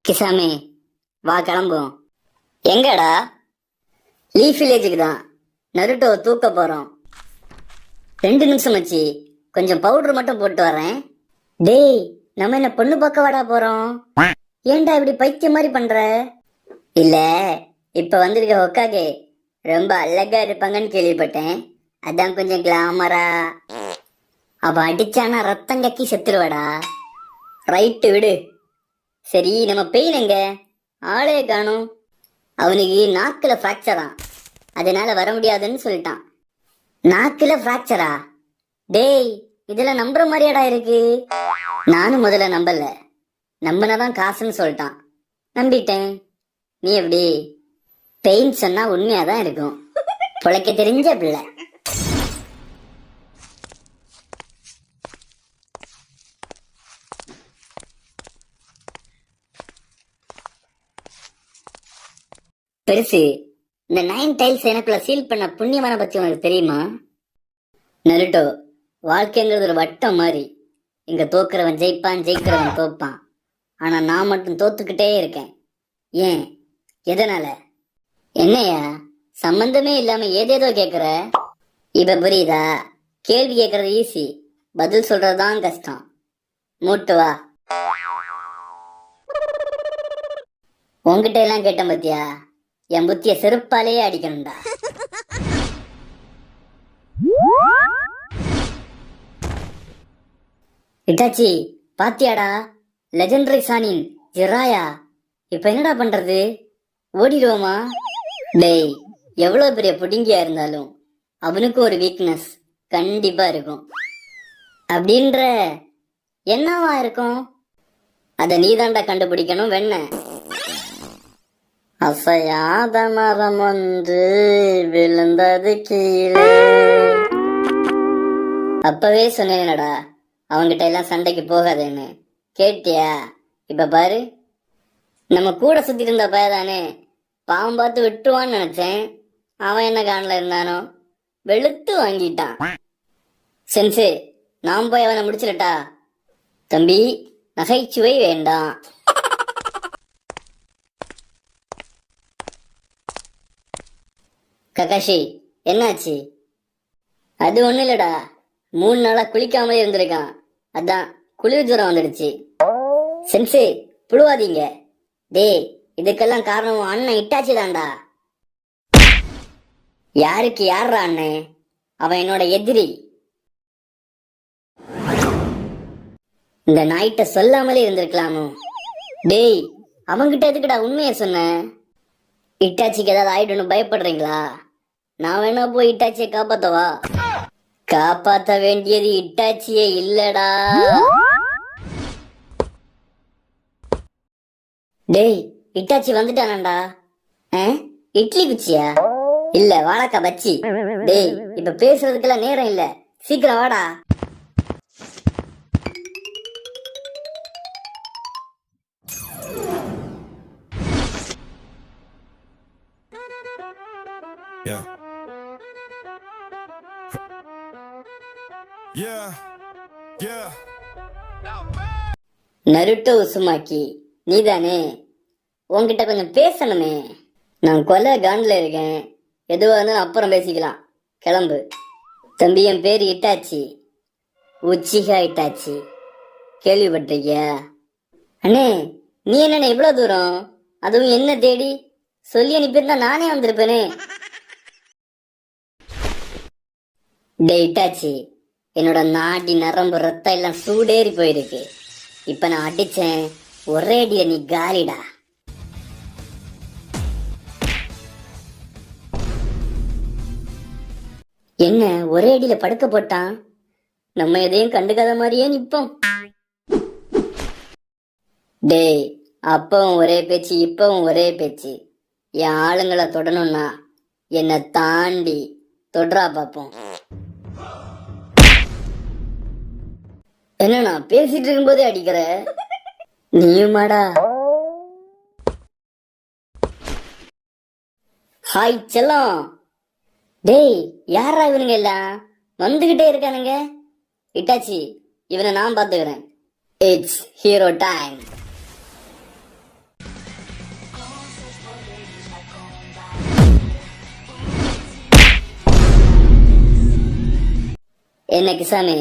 Kisame வா கிளம்புவோம். எங்கடா? லீஃப் வில்லேஜுக்கு தான். நருட்டோ தூக்க போறோம். 2 நிமிஷம் வச்சு கொஞ்சம் பவுடர் மட்டும் போட்டு வரேன். டேய், நம்ம என்ன பொண்ணு பார்க்க வாடா போறோம்? ஏன்டா இப்படி பைத்தியம் மாதிரி பண்ற? இல்ல, இப்ப வந்திருக்க ஹொக்காகே ரொம்ப அழகா இருப்பாங்கன்னு கேள்விப்பட்டேன். அதான் கொஞ்சம் கிளாமரா. அவ அடிச்சானா ரத்தம் கக்கி செத்துருவாடா. ரைட்டு விடு. சரி, நம்ம பெயின் எங்க? ஆளே காணும். அவனுக்கு நாக்குல ஃப்ராக்சரா, அதனால வர முடியாதுன்னு சொல்லிட்டான். நாக்குல ஃப்ராக்சரா? டேய், இதெல்லாம் நம்புற மாதிரியாடா இருக்கு. நானும் முதல்ல நம்பல, நம்பினாதான் காசுன்னு சொல்லிட்டான். நம்பிட்டேன். நீ எப்படி? பெயின் சொன்னா உண்மையாதான் இருக்கும். பொழைக்க தெரிஞ்ச பிள்ளை. பெருசு, இந்த 9 டைல்ஸ் எனக்குள்ள சீல் பண்ண புண்ணியமான பத்தி உனக்கு தெரியுமா? நருட்டோ, வாழ்க்கைங்கிறது ஒரு வட்டம் மாதிரி. இங்க தோக்குறவன் ஜெயிப்பான், ஜெயிக்கிறவன் தோப்பான். ஆனா நான் மட்டும் தோத்துக்கிட்டே இருக்கேன். ஏன்? எதனால? என்னையா சம்பந்தமே இல்லாம ஏதேதோ கேக்குற? இப்ப புரியுதா? கேள்வி கேட்கறது ஈஸி, பதில் சொல்றதுதான் கஷ்டம். மூட்டு வா. உன்கிட்ட எல்லாம் கேட்டேன் பத்தியா? என் புத்திய செருப்பாலேயே அடிக்கணும்டா. இட்டாச்சி, பாத்தியாடா? Legendary Sannin Jiraiya. இப்ப என்னடா பண்றது? ஓடிடுவோமா? டேய், எவ்வளவு பெரிய புடிங்கியா இருந்தாலும் அவனுக்கு ஒரு வீக்னஸ் கண்டிப்பா இருக்கும். அப்படின்ற என்னவா இருக்கும்? அத நீதாண்டா கண்டுபிடிக்கணும். வெண்ண அசையாத மரம் ஒன்று விழுந்தது கீழே. அப்பவே சொன்னேனடா அவங்கிட்ட எல்லாம் சண்டைக்கு போகாதேன்னு. கேட்டியா? இப்ப பாரு, நம்ம கூட சுத்திட்டு இருந்த பையதானே, பாவம் பார்த்து விட்டுருவான்னு நினைச்சேன். அவன் என்ன காணல இருந்தானோ, வெளுத்து வாங்கிட்டான். சென்சே, நான் போய் அவனை முடிச்சிடட்டா? தம்பி, நகைச்சுவை வேண்டாம். ககாஷி, என்னாச்சு? அது ஒண்ணு இல்லடா, 3 நாளா குளிக்காமலே இருந்திருக்கான். அதான் குளிர் ஜுரம் வந்துடுச்சு. சென்சே, புழுவாதீங்க. டேய், இதுக்கெல்லாம் காரணம் அண்ணன் இட்டாச்சி தான்டா. யாருக்கு யாரா அண்ணன்? அவன் என்னோட எதிரி. இந்த நாய்ட்ட சொல்லாமலே இருந்திருக்கலாமோ? டேய், அவங்கிட்ட எதுக்குடா உண்மைய சொன்ன? இட்டாச்சிக்கு ஏதாவது ஆயிடுன்னு பயப்படுறீங்களா? நான் வேணா போய் இட்டாச்சியை காப்பாத்தவா? காப்பாத்த வேண்டியது இட்டாச்சியே இல்லடா. டேய், இட்டாச்சி வந்துட்டானடா. இட்லி குச்சியா? இல்ல, வாழைக்கா பச்சி. டேய், இப்ப பேசுறதுக்கெல்லாம் நேரம் இல்ல, சீக்கிரம் வாடா. Yeah. Yeah. Yeah. Naruto Uzumaki, நீதானே? உன்கிட்ட கொஞ்சம் பேசணுமே. நான் கொலை காண்டில் இருக்கேன். எதுவாக இருந்தாலும் அப்புறம் பேசிக்கலாம். கிளம்பு. தம்பி, என் பேர் இட்டாச்சி, உச்சிகா இட்டாச்சி. கேள்விப்பட்டிருக்கியா? அண்ணே, நீ என்ன இவ்வளவு தூரம், அதுவும் என்ன தேடி? சொல்லி அனுப்பியிருந்தா நானே வந்திருப்பேனே. டே இட்டாச்சி, என்னோட நாடி நரம்பு ரத்தம் எல்லாம் சூடேறி போயிருக்கு. இப்ப நான் அடிச்சேன், ஒரே அடிய நீ காலிடா. என்ன ஒரே அடியில படுக்க போட்டான்? நம்ம எதையும் கண்டுக்காத மாதிரியே நிப்போம். டேய், அப்பவும் ஒரே பேச்சு, இப்பவும் ஒரே பேச்சு. என் ஆளுங்களை தொடணும்னா என்னை தாண்டி தொடரா பாப்போம். என்ன நான் பேசிட்டு இருக்கும் போதே அடிக்கிற? நீயுமாடா? ஹாய் செல்லம். டேய், யாரா இவனுங்க எல்லாம் வந்துகிட்டே இருக்கானுங்க? இட்டாச்சி, இவனை நான் பாத்துக்கிறேன். It's hero time. என்ன கிசாமி,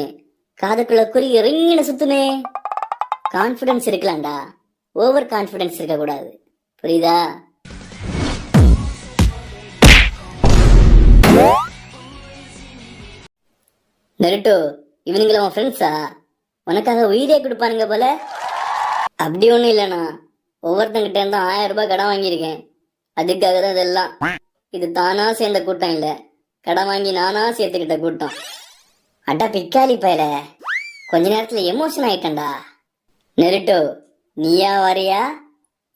காதுக்குள்ள குறி ரிங்கின சுத்துமே. கான்ஃபிடன்ஸ் இருக்கலாம்டா, ஓவர் கான்ஃபிடன்ஸ் இருக்க கூடாது, புரியுதா? நருட்டோ, இவனுங்கள உன் ஃப்ரெண்ட்ஸா? உனக்காக உயிரே கொடுப்பானுங்க போல. அப்படி ஒண்ணும் இல்லைண்ணா, ஒவ்வொருத்தங்கிட்ட இருந்தும் 1000 ரூபாய் கடன் வாங்கியிருக்கேன். அதுக்காக தான் இதெல்லாம். இது தானா சேர்ந்த கூட்டம் இல்ல, கடன் வாங்கி நானா சேர்த்துக்கிட்ட கூட்டம். அட்டா பிக்காலி பயல, கொஞ்ச நேரத்துல எமோஷன் ஆயிட்டேன்டா. நெருட்டோ, நீயா வரியா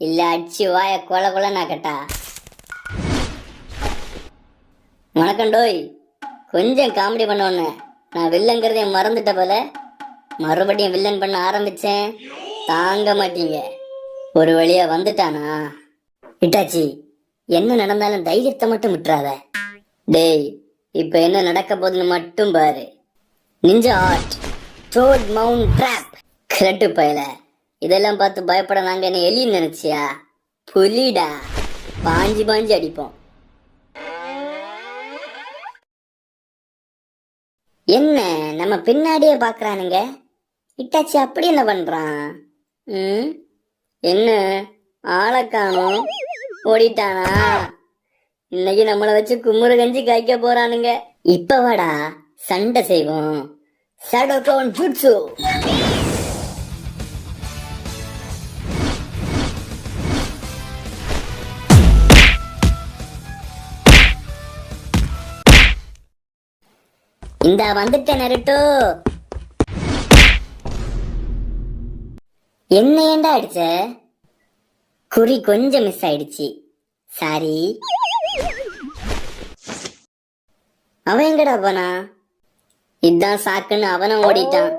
இல்ல அடிச்சு வாய கொல கொல நாக்கட்டா? வணக்கம் டோய், கொஞ்சம் காமெடி பண்ண நான் வில்லங்கிறதே மறந்துட்ட போல. மறுபடியும் வில்லன் பண்ண ஆரம்பிச்சேன், தாங்க மாட்டீங்க. ஒரு வழியா வந்துட்டானா? இட்டாச்சி, என்ன நடந்தாலும் தைரியத்தை மட்டும் விட்டுறாத. டேய், இப்ப என்ன நடக்க போகுதுன்னு மட்டும் பாரு. நிஞ்சா ஆர்ட், ட்ரோட் மவுண்ட் ட்ராப். கிரட்டு பயல, இதெல்லாம் பார்த்து பயப்பட நாங்க என்ன எலின்னு நினைச்சியா? புலிடா, பாஞ்சு பாஞ்சு அடிப்போம். என்ன நம்ம பின்னாடியே பாக்குறானுங்க? இட்டாச்சி அப்படி என்ன பண்றான்? என்ன ஆளை காணோம், ஓடிட்டானா? இன்னைக்கு நம்மளை வச்சு குமுறு கஞ்சி காய்க்க போறானுங்க. இப்ப வாடா சண்டை செய்வோம். Shadow clone jutsu. இந்த வந்துட்ட நருட்டோ. என்ன ஏண்டா அடிச்ச? குறி கொஞ்சம் மிஸ் ஆயிடுச்சு, சாரி. அவன் எங்கடா போனா? இதான் சாக்குன்னு அவனும் ஓடிட்டான்.